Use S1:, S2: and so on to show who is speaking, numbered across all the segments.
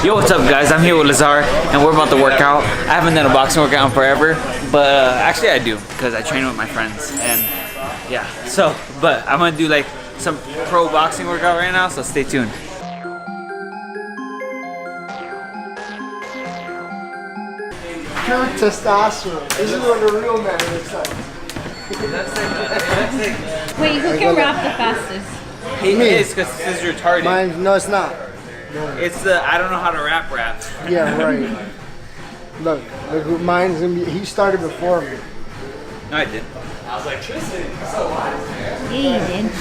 S1: Yo, what's up guys? I'm here with Lazar and we're about to work out. I haven't done a boxing workout in forever, but actually I do because I train with my friends and yeah. So, but I'm gonna do like some pro boxing workout right now, so stay tuned.
S2: Pure testosterone. This is what a real man looks like.
S3: Wait, who can rap the fastest?
S1: He is, because this is retarded.
S2: Mine, no, it's not. No.
S1: It's the I don't know how to rap.
S2: Yeah, right. Look, mine's gonna be. He started before me.
S1: No, I did.
S4: I was like, Tristan, so what?
S3: Yeah, you did.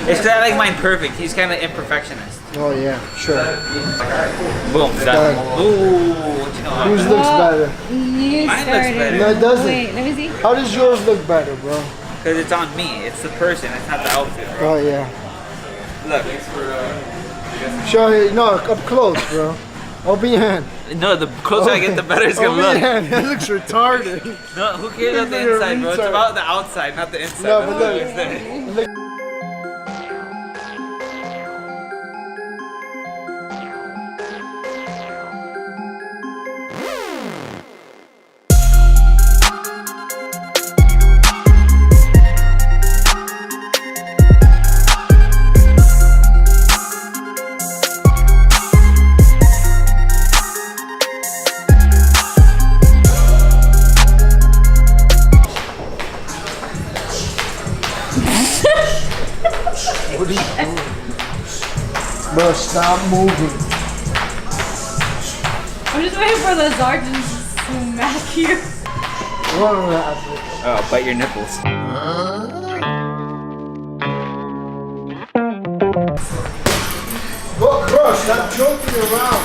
S1: It's that I like mine perfect. He's kind of imperfectionist.
S2: Oh yeah, sure.
S1: Boom, done. Ooh, what you know?
S2: Whose looks better?
S3: You
S1: Mine
S3: started.
S1: looks better.
S2: No, it doesn't.
S3: Wait, let me see.
S2: How does yours look better, bro?
S1: Because it's on me. It's the person. It's not the outfit.
S2: Oh yeah.
S1: Look.
S2: Show it. No, up close, bro. Open your hand.
S1: No, the closer I get, the better it's gonna
S2: Open
S1: look.
S2: your hand. That looks retarded.
S1: No, who cares about the inside, bro? It's about the outside, not the inside.
S2: No, but look.
S1: It's there.
S2: Look. What are you doing? Bro, stop moving.
S3: I'm just waiting for the sergeant to smack you.
S2: What happened?
S1: Oh, bite your nipples.
S2: Bro, stop joking around.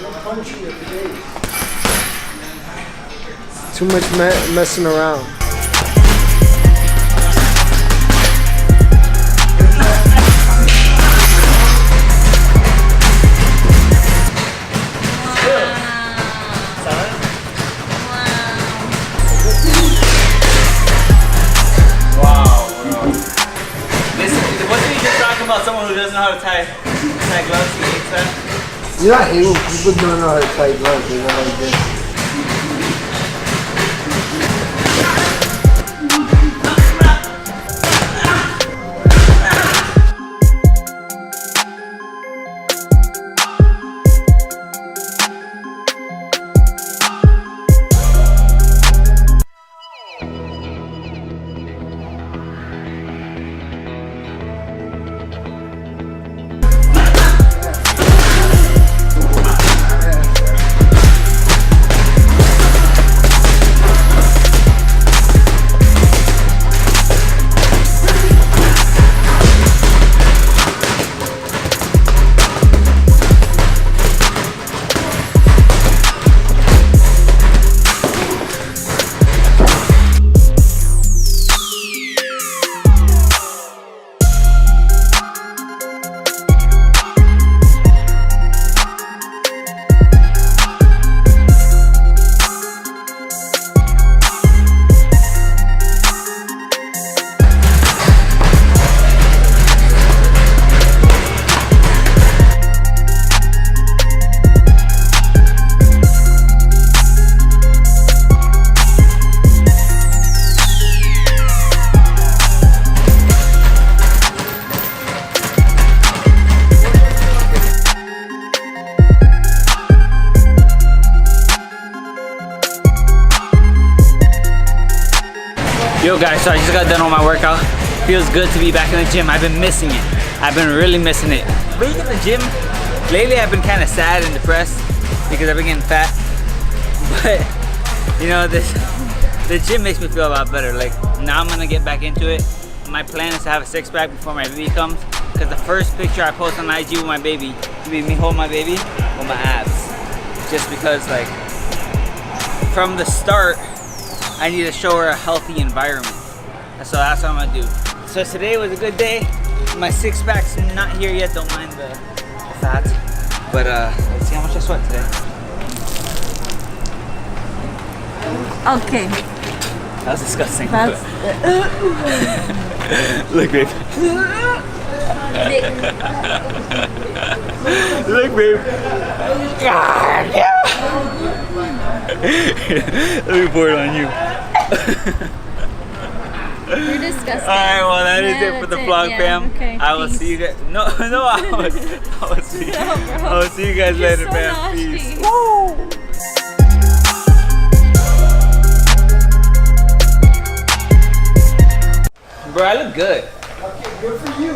S2: Don't punch you in the face. Too much messing around.
S1: About someone who doesn't know how to tie gloves, he hates that.
S2: You know, I hate when people don't know how to tie gloves. They go like this.
S1: Yo guys, so I just got done with my workout. Feels good to be back in the gym. I've been missing it. I've been really missing it. Being in the gym, lately I've been kind of sad and depressed because I've been getting fat. But, you know, the gym makes me feel a lot better. Like, now I'm gonna get back into it. My plan is to have a six-pack before my baby comes, because the first picture I post on IG with my baby will be me holding my baby with my abs. Just because, like, from the start, I need to show her a healthy environment. So that's what I'm gonna do. So today was a good day. My six-pack's not here yet, don't mind the fat. But let's see how much I sweat today.
S3: Okay.
S1: That was disgusting.
S3: That's
S1: Look, babe. Look, babe. God, yeah. Let me pour it on you.
S3: You're disgusting.
S1: Alright, well that is it for the vlog,
S3: yeah,
S1: fam.
S3: okay,
S1: I will
S3: peace.
S1: see you guys. No, I will see you. I will see you guys later,
S3: so
S1: fam.
S3: nasty.
S1: Peace. Bro, I look good.
S2: Okay, good for you.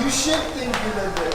S2: You should think you look good.